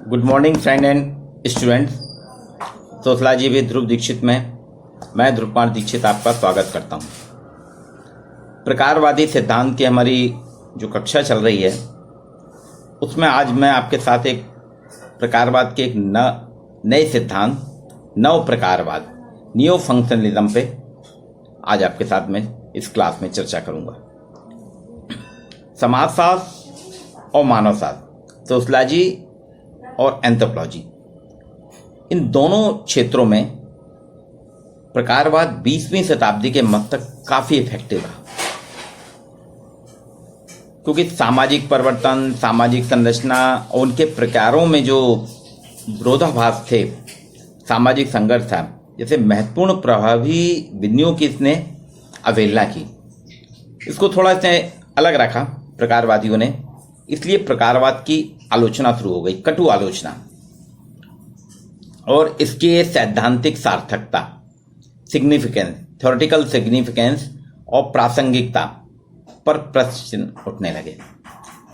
Good morning friend and students. Sociology with Dhruv Dikshit में मैं ध्रुव कुमार दीक्षित आपका स्वागत करता हूं। प्रकारवादी सिद्धांत की हमारी जो कक्षा चल रही है उसमें आज मैं आपके साथ एक प्रकारवाद के एक नए सिद्धांत नव प्रकारवाद नियो फंक्शनलिज्म पे आज आपके साथ में इस क्लास में चर्चा करूंगा। समाजशास्त्र और मानवशास्त्र, सोशलॉजी और एंथ्रोपोलॉजी, इन दोनों क्षेत्रों में प्रकारवाद 20वीं शताब्दी के मध्य तक काफी इफेक्टिव रहा, क्योंकि सामाजिक परिवर्तन, सामाजिक संरचना और उनके प्रकारों में जो विरोधाभास थे, सामाजिक संघर्ष था, जैसे महत्वपूर्ण प्रभावी विधियों की इसने अवहेलना की। इसको थोड़ा इसने अलग रखा प्रकारवादियों ने, इसलिए प्रकारवाद की आलोचना शुरू हो गई, कटु आलोचना, और इसके सैद्धांतिक सार्थकता, सिग्निफिकेंस, थ्योरेटिकल सिग्निफिकेंस और प्रासंगिकता पर प्रश्न उठने लगे।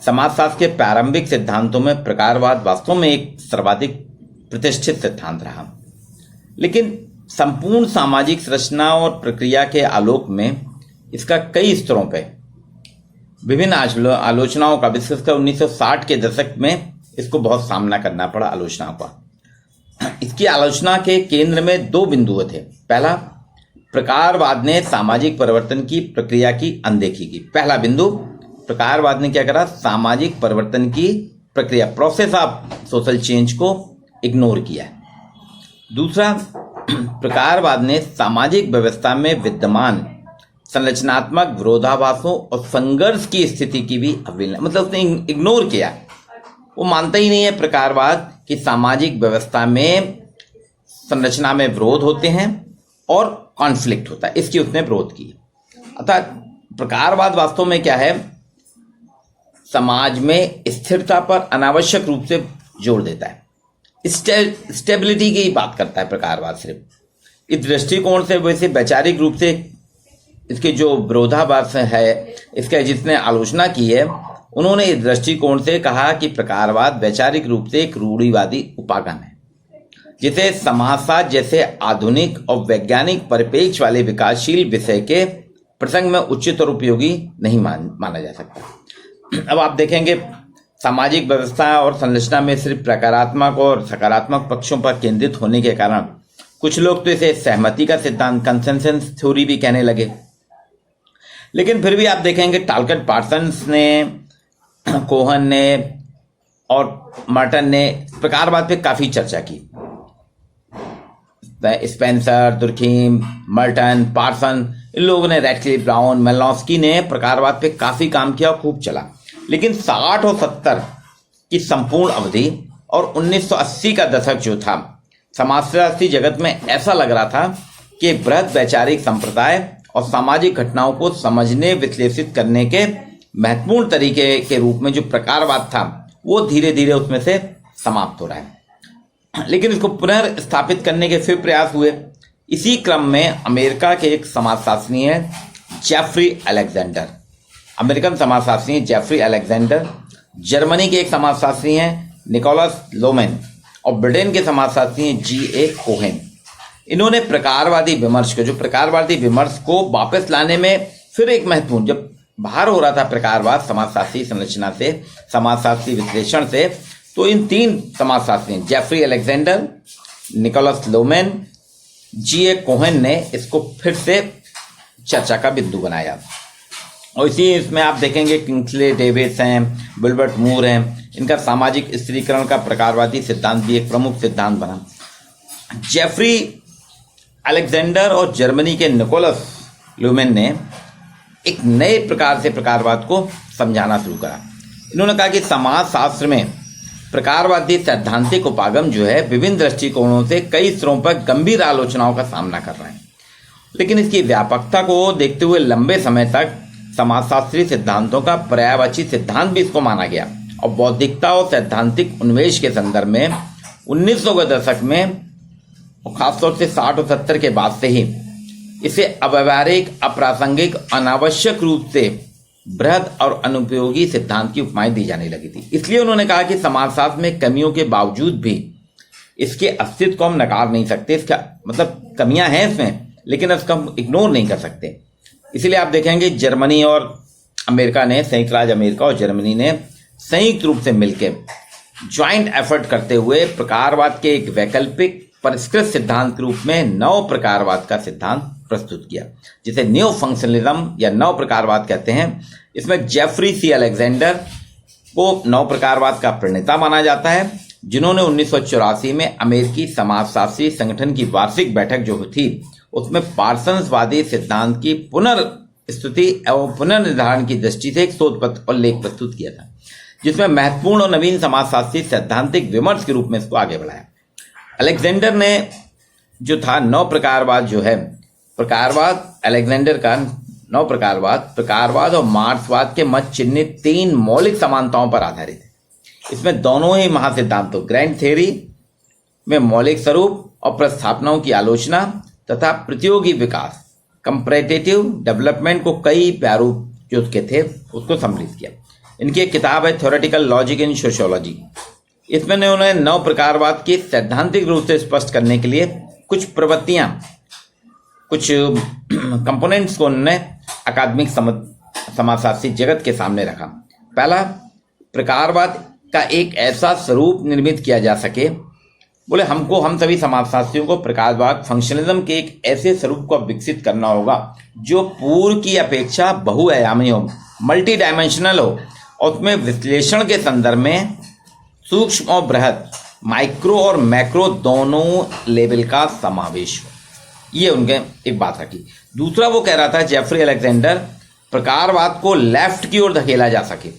समाजशास्त्र के प्रारंभिक सिद्धांतों में प्रकारवाद वास्तव में एक सर्वाधिक प्रतिष्ठित सिद्धांत रहा, लेकिन संपूर्ण सामाजिक संरचना और प्रक्रिया के आलोक में इसका कई स्तरों पर विभिन्न आलोचनाओं का, विशेषकर 1960 के दशक में इसको बहुत सामना करना पड़ा आलोचनाओं का। इसकी आलोचना के केंद्र में दो बिंदु थे। पहला, प्रकारवाद ने सामाजिक परिवर्तन की प्रक्रिया की अनदेखी की। पहला बिंदु, प्रकारवाद ने क्या करा? सामाजिक परिवर्तन की प्रक्रिया, प्रोसेस ऑफ सोशल चेंज को इग्नोर किया। दूसरा, प्रकारवाद ने सामाजिक व्यवस्था में विद्यमान संरचनात्मक विरोधाभासों और संघर्ष की स्थिति की भी अवहेलना, मतलब उसने इग्नोर किया। वो मानता ही नहीं है प्रकारवाद कि सामाजिक व्यवस्था में संरचना में विरोध होते हैं और कॉन्फ्लिक्ट होता है, इसकी उसने विरोध की। अतः प्रकारवाद वास्तव में क्या है? समाज में स्थिरता पर अनावश्यक रूप से जोर देता है, स्टेबिलिटी की बात करता है प्रकारवाद सिर्फ। इस दृष्टिकोण से वैसे वैचारिक रूप से इसके जो विरोधाभास है, इसका जिसने आलोचना की है, उन्होंने इस दृष्टिकोण से कहा कि प्रकारवाद वैचारिक रूप से एक रूढ़िवादी उपागम है, जिसे समाजशास्त्र जैसे आधुनिक और वैज्ञानिक परिप्रेक्ष्य वाले विकासशील विषय के प्रसंग में उचित और उपयोगी नहीं माना जा सकता। अब आप देखेंगे सामाजिक व्यवस्था और संरचना में सिर्फ प्रकारात्मक और सकारात्मक पक्षों पर केंद्रित होने के कारण कुछ लोग तो इसे सहमति का सिद्धांत, कंसेंसस थ्योरी भी कहने लगे। लेकिन फिर भी आप देखेंगे टालकट पार्सन्स ने, कोहन ने और मर्टन ने प्रकारवाद पे काफी चर्चा की। स्पेंसर, दुर्खीम, मर्टन, पार्सन, इन लोगों ने, रैडक्लिफ, ब्राउन, मेलनॉस्की ने प्रकारवाद पे काफी काम किया और खूब चला। लेकिन 60 और 70 की संपूर्ण अवधि और 1980 का दशक जो था, समाजशास्त्री जगत में ऐसा लग रहा था कि बृहद वैचारिक संप्रदाय और सामाजिक घटनाओं को समझने, विश्लेषित करने के महत्वपूर्ण तरीके के रूप में जो प्रकारवाद था, वो धीरे धीरे उसमें से समाप्त हो रहा है। लेकिन इसको पुनर्स्थापित करने के फिर प्रयास हुए। इसी क्रम में अमेरिका के एक समाजशास्त्री हैं जेफरी अलेक्जेंडर, अमेरिकन समाजशास्त्री जेफरी अलेक्जेंडर, जर्मनी के एक समाजशास्त्री हैं निकोलस लोमेन, और ब्रिटेन के समाजशास्त्री हैं G.A. कोहेन। इन्होंने प्रकारवादी विमर्श को, जो प्रकारवादी विमर्श को वापस लाने में फिर एक महत्वपूर्ण, जब बाहर हो रहा था प्रकारवाद समाजशास्त्री संरचना से, समाजशास्त्री विश्लेषण से, तो इन तीन समाजशास्त्री Jeffrey Alexander, Niklas Luhmann, G.A. Cohen ने इसको फिर से चर्चा का बिंदु बनाया। और इसी इसमें आप देखेंगे किंग्सले डेविस हैं, विल्बर्ट मूर हैं, इनका सामाजिक स्त्रीकरण का प्रकारवादी सिद्धांत भी एक प्रमुख सिद्धांत बना। जेफरी अलेक्जेंडर और जर्मनी के निकोलस लुमेन ने एक नए प्रकार से प्रकारवाद को समझाना शुरू करा। इन्होंने कहा कि समाजशास्त्र में प्रकारवादी सैद्धांतिक उपागम जो है विभिन्न दृष्टिकोणों से कई स्तरों पर गंभीर आलोचनाओं का सामना कर रहे हैं, लेकिन इसकी व्यापकता को देखते हुए लंबे समय तक समाजशास्त्री सिद्धांतों का पर्यायवाची सिद्धांत भी इसको माना गया। और बौद्धिकता और सैद्धांतिक उन्मेष के संदर्भ में 1900 के दशक में, और खासतौर से 60 और 70 के बाद से ही इसे अव्यावहारिक, अप्रासंगिक, अनावश्यक रूप से बृहद और अनुपयोगी सिद्धांत की उपमाएं दी जाने लगी थी। इसलिए उन्होंने कहा कि समाजशास्त्र में कमियों के बावजूद भी इसके अस्तित्व को हम नकार नहीं सकते। इसका मतलब कमियां हैं इसमें, लेकिन इसका हम इग्नोर नहीं कर सकते। इसलिए आप देखेंगे जर्मनी और अमेरिका ने, संयुक्त राज्य अमेरिका और जर्मनी ने संयुक्त रूप से मिलकर ज्वाइंट एफर्ट करते हुए प्रकारवाद के एक वैकल्पिक परिष्कृत सिद्धांत के रूप में नव प्रकारवाद का सिद्धांत प्रस्तुत किया, जिसे न्यू फंक्शनलिज्म या नव प्रकारवाद कहते हैं। इसमें जेफरी सी अलेक्जेंडर को नव प्रकारवाद का प्रणेता माना जाता है, जिन्होंने 1984 में अमेरिकी समाजशास्त्री संगठन की वार्षिक बैठक जो थी उसमें पार्सन्सवादी सिद्धांत की पुनर्स्तुति एवं पुनर्निर्धारण की दृष्टि से एक शोध पत्र और लेख प्रस्तुत किया था, जिसमें महत्वपूर्ण और नवीन समाजशास्त्री सैद्धांतिक विमर्श के रूप में इसको आगे बढ़ाया। अलेक्जेंडर ने जो था नव प्रकारवाद जो है, प्रकारवाद अलेक्जेंडर का नव प्रकारवाद और मार्क्सवाद के मत चिन्हित 3 मौलिक समानताओं पर आधारित है। इसमें दोनों ही महासिद्धांतों ग्रैंड थ्योरी में मौलिक स्वरूप और प्रस्थापनाओं की आलोचना तथा प्रतियोगी विकास कंपैरेटिव डेवलपमेंट को कई प्रारूप जो उसके थे उसको सम्मिलित किया। इनकी एक किताब है थ्योरेटिकल लॉजिक इन सोशियोलॉजी। इसमें उन्होंने नव प्रकारवाद की सैद्धांतिक रूप से स्पष्ट करने के लिए कुछ प्रवृत्तियां, कुछ कंपोनेंट्स को उन्होंने अकादमिक समाजशास्त्री जगत के सामने रखा। पहला, प्रकारवाद का एक ऐसा स्वरूप निर्मित किया जा सके, बोले हम सभी समाजशास्त्रियों को प्रकारवाद फंक्शनलिज्म के एक ऐसे स्वरूप को विकसित करना होगा जो पूर्व की अपेक्षा बहुआयामी हो, मल्टी डायमेंशनल हो और उसमें विश्लेषण के संदर्भ में सूक्ष्म और बृहद, माइक्रो और मैक्रो दोनों लेवल का समावेश हो। ये उनके एक बात रखी। दूसरा वो कह रहा था जेफरी अलेक्जेंडर, प्रकारवाद को लेफ्ट की ओर धकेला जा सके,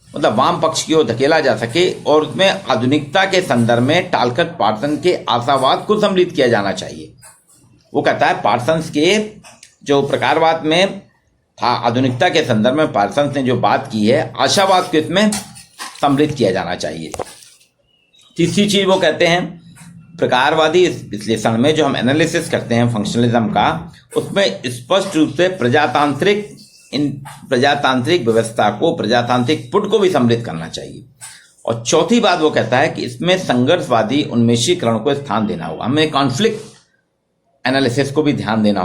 मतलब वाम पक्ष की ओर धकेला जा सके और उसमें आधुनिकता के संदर्भ में टालकट पार्सन के आशावाद को सम्मिलित किया जाना चाहिए। वो कहता है पार्सन्स के जो प्रकारवाद में था, आधुनिकता के संदर्भ में पार्सन्स ने जो बात की है, आशावाद को इसमें सम्मिलित किया जाना चाहिए। तीसरी चीज वो कहते हैं, प्रकारवादी विश्लेषण में जो हम एनालिसिस करते हैं फंक्शनलिज्म का, उसमें स्पष्ट रूप से प्रजातांत्रिक व्यवस्था को, प्रजातांत्रिक पुट को भी सम्मिलित करना चाहिए। और चौथी बात वो कहता है कि इसमें संघर्षवादी उन्मेषीकरण को स्थान देना होगा, हमें कॉन्फ्लिक्ट एनालिसिस को भी स्थान देना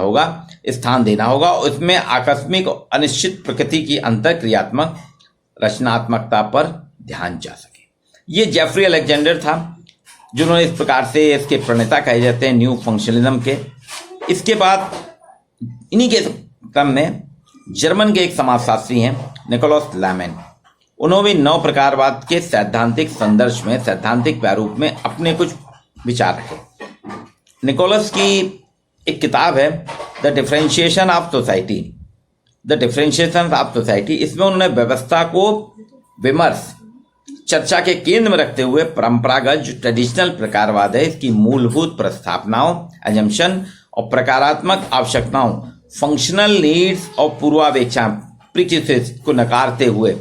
होगा। उसमें आकस्मिक और अनिश्चित प्रकृति की अंतरक्रियात्मक रचनात्मकता पर ध्यान जा सके। ये जेफरी अलेक्जेंडर था, जिन्होंने इस प्रकार से इसके प्रणेता कहे जाते हैं न्यू फंक्शनलिज्म के। इसके बाद इन्हीं के क्रम में जर्मन के एक समाजशास्त्री हैं निकोलस लैमेन। उन्होंने भी नव प्रकारवाद के सैद्धांतिक संदर्भ में, सैद्धांतिक प्रारूप में अपने कुछ विचार रखे। निकोलस की एक किताब है द डिफरेंशिएशन ऑफ सोसाइटी। इसमें उन्होंने व्यवस्था को विमर्श, चर्चा के केंद्र में रखते हुए परंपरागत जो ट्रेडिशनल प्रकारवाद है, इसकी मूलभूत प्रस्थापनाओं, एजम्पशन और प्रकारात्मक आवश्यकताओं, फंक्शनल नीड्स और पूर्वापेक्षा प्रीजुडिस को नकारते हुए,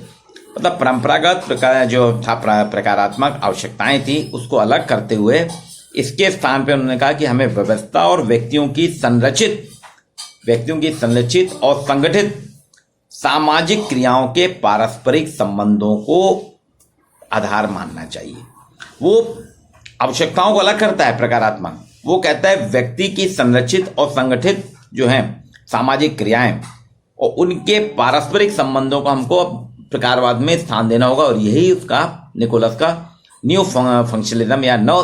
मतलब परंपरागत प्रकार जो था प्रकारात्मक आवश्यकताएं थी उसको अलग करते हुए, इसके स्थान पर उन्होंने कहा कि हमें व्यवस्था और व्यक्तियों की संरचित और संगठित सामाजिक क्रियाओं के पारस्परिक संबंधों को आधार मानना चाहिए। वो आवश्यकताओं को अलग करता है प्रकारात्मक, वो कहता है व्यक्ति की संरचित और संगठित जो है सामाजिक क्रियाएं और उनके पारस्परिक संबंधों को हमको प्रकारवाद में स्थान देना होगा। और यही उसका निकोलस का न्यू फंक्शनलिज्म या नव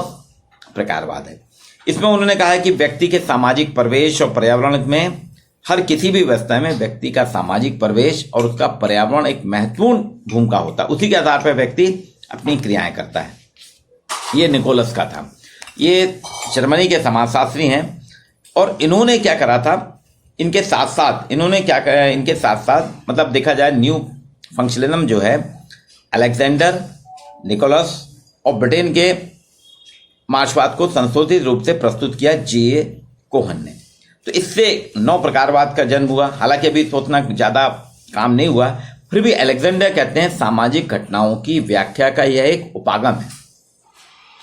प्रकारवाद है। इसमें उन्होंने कहा है कि व्यक्ति के सामाजिक परिवेश और पर्यावरण में, हर किसी भी व्यवस्था में व्यक्ति का सामाजिक परिवेश और उसका पर्यावरण एक महत्वपूर्ण भूमिका होता है, उसी के आधार पर व्यक्ति अपनी क्रियाएं करता है। ये निकोलस का था। ये जर्मनी के समाजशास्त्री हैं और इन्होंने क्या करा था, इनके साथ साथ मतलब देखा जाए न्यू फंक्शनलिज्म जो है अलेक्जेंडर, निकोलस और ब्रिटेन के मार्क्सवाद को संशोधित रूप से प्रस्तुत किया जे कोहन ने। तो इससे नव प्रकारवाद का जन्म हुआ। हालांकि अभी सोचना ज्यादा काम नहीं हुआ, फिर भी अलेक्जेंडर कहते हैं सामाजिक घटनाओं की व्याख्या का यह एक उपागम है,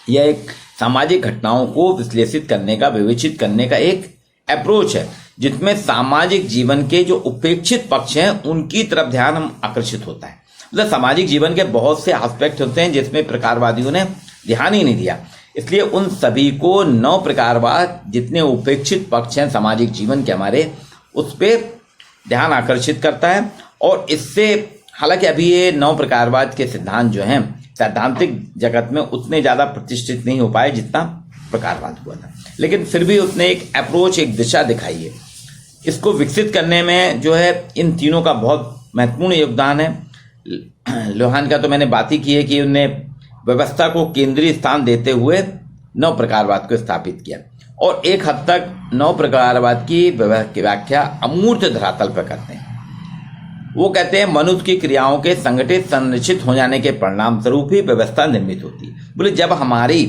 यह एक सामाजिक घटनाओं को विश्लेषित करने का, विवेचित करने का एक अप्रोच है जिसमें सामाजिक जीवन के जो उपेक्षित पक्ष हैं उनकी तरफ ध्यान हम आकर्षित होता है। मतलब सामाजिक जीवन के बहुत से एस्पेक्ट होते हैं जिसमें प्रकारवादियों ने ध्यान ही नहीं दिया, इसलिए उन सभी को नव प्रकारवाद जितने उपेक्षित पक्ष हैं सामाजिक जीवन के हमारे, उस पर ध्यान आकर्षित करता है। और इससे हालांकि अभी ये नव प्रकारवाद के सिद्धांत जो हैं सैद्धांतिक जगत में उतने ज़्यादा प्रतिष्ठित नहीं हो पाए जितना प्रकारवाद हुआ था, लेकिन फिर भी उसने एक अप्रोच, एक दिशा दिखाई है। इसको विकसित करने में जो है इन तीनों का बहुत महत्वपूर्ण योगदान है। लोहान का तो मैंने बात ही की है कि उन्होंने व्यवस्था को केंद्रीय स्थान देते हुए नव प्रकारवाद को स्थापित किया और एक हद तक नव प्रकारवाद की व्याख्या अमूर्त धरातल पर करते हैं। वो कहते हैं मनुष्य की क्रियाओं के संगठित संरचित हो जाने के परिणाम स्वरूप ही व्यवस्था निर्मित होती है। बोले जब हमारी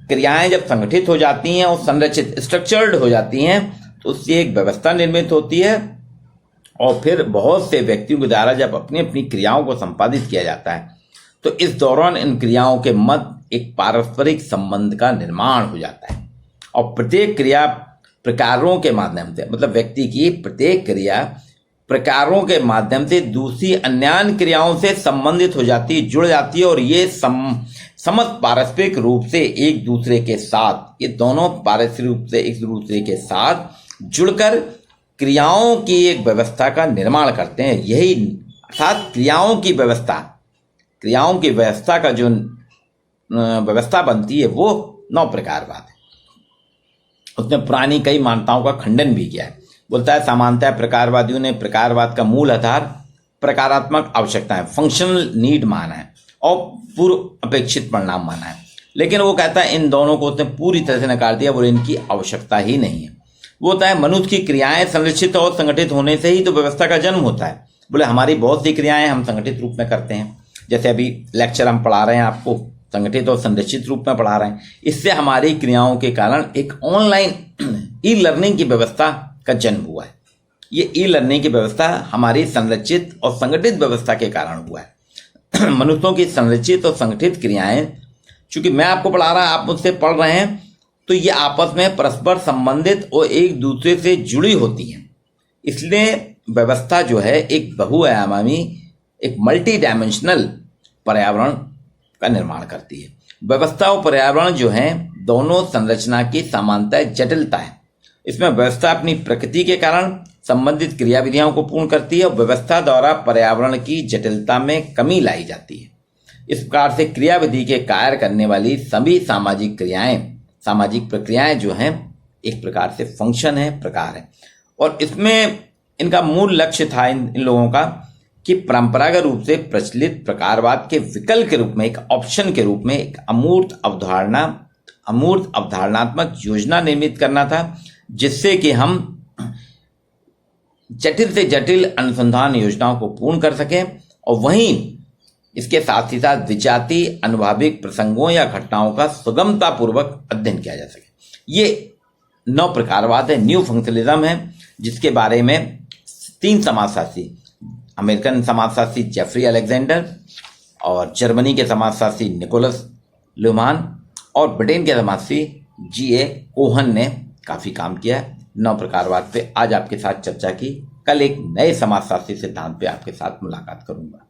क्रियाएं जब संगठित हो जाती हैं और संरचित स्ट्रक्चर्ड हो जाती हैं तो उससे एक व्यवस्था निर्मित होती है और फिर बहुत से व्यक्तियों के द्वारा जब अपनी अपनी क्रियाओं को संपादित किया जाता है तो इस दौरान इन क्रियाओं के मध्य एक पारस्परिक संबंध का निर्माण हो जाता है और प्रत्येक क्रिया प्रकारों के माध्यम से, मतलब व्यक्ति की प्रत्येक क्रिया प्रकारों के माध्यम से दूसरी अन्य क्रियाओं से संबंधित हो जाती है, जुड़ जाती है और ये समस्त पारस्परिक रूप से एक दूसरे के साथ, ये दोनों पारस्परिक रूप से एक दूसरे के साथ जुड़कर क्रियाओं की एक व्यवस्था का निर्माण करते हैं। यही अर्थात क्रियाओं की व्यवस्था का जो व्यवस्था बनती है वो नव प्रकारवाद है। उसने पुरानी कई मान्यताओं का खंडन भी किया है। बोलता है सामान्यतः प्रकारवादियों ने प्रकारवाद का मूल आधार प्रकारात्मक आवश्यकताएं, फंक्शनल नीड माना है और पूर्व अपेक्षित परिणाम माना है, लेकिन वो कहता है इन दोनों को उसने पूरी तरह से नकार दिया, वो इनकी आवश्यकता ही नहीं है। वो होता है मनुष्य की क्रियाएं संरचित और संगठित होने से ही तो व्यवस्था का जन्म होता है। बोले हमारी बहुत सी क्रियाएं हम संगठित रूप में करते हैं, जैसे अभी लेक्चर हम पढ़ा रहे हैं आपको संगठित और संरचित रूप में पढ़ा रहे हैं। इससे हमारी क्रियाओं के कारण एक ऑनलाइन ई लर्निंग की व्यवस्था का जन्म हुआ है। ये ई लर्निंग की व्यवस्था हमारी संरचित और संगठित व्यवस्था के कारण हुआ है। मनुष्यों की संरचित और संगठित क्रियाएं, चूंकि मैं आपको पढ़ा रहा, आप मुझसे पढ़ रहे हैं, तो ये आपस में परस्पर संबंधित और एक दूसरे से जुड़ी होती हैं। इसलिए व्यवस्था जो है एक बहुआयामी, एक मल्टी डायमेंशनल पर्यावरण का निर्माण करती है। व्यवस्था और पर्यावरण जो है दोनों संरचना की समानता, जटिलता है। इसमें व्यवस्था अपनी प्रकृति के कारण संबंधित क्रियाविधियों को पूर्ण करती है और व्यवस्था द्वारा पर्यावरण की जटिलता में कमी लाई जाती है। इस प्रकार से क्रियाविधि के कार्य करने वाली सभी सामाजिक क्रियाएं, सामाजिक प्रक्रियाएं जो हैं एक प्रकार से फंक्शन है, प्रकार है। और इसमें इनका मूल लक्ष्य था इन लोगों का कि परंपरागत रूप से प्रचलित प्रकारवाद के विकल्प के रूप में, एक ऑप्शन के रूप में एक अमूर्त अवधारणात्मक योजना निर्मित करना था, जिससे कि हम जटिल से जटिल अनुसंधान योजनाओं को पूर्ण कर सकें और वहीं इसके साथ ही साथ विजातीय अनुभाविक प्रसंगों या घटनाओं का सुगमता पूर्वक अध्ययन किया जा सके। ये नव प्रकारवाद है, न्यू फंक्शनलिज्म है, जिसके बारे में 3 समाजशास्त्री, अमेरिकन समाजशास्त्री जेफरी अलेक्जेंडर और जर्मनी के समाजशास्त्री निकोलस ल्यूहमान और ब्रिटेन के समाजशास्त्री G.A. कोहन ने काफी काम किया है नव प्रकारवाद पे। आज आपके साथ चर्चा की, कल एक नए समाजशास्त्री सिद्धांत पे आपके साथ मुलाकात करूंगा।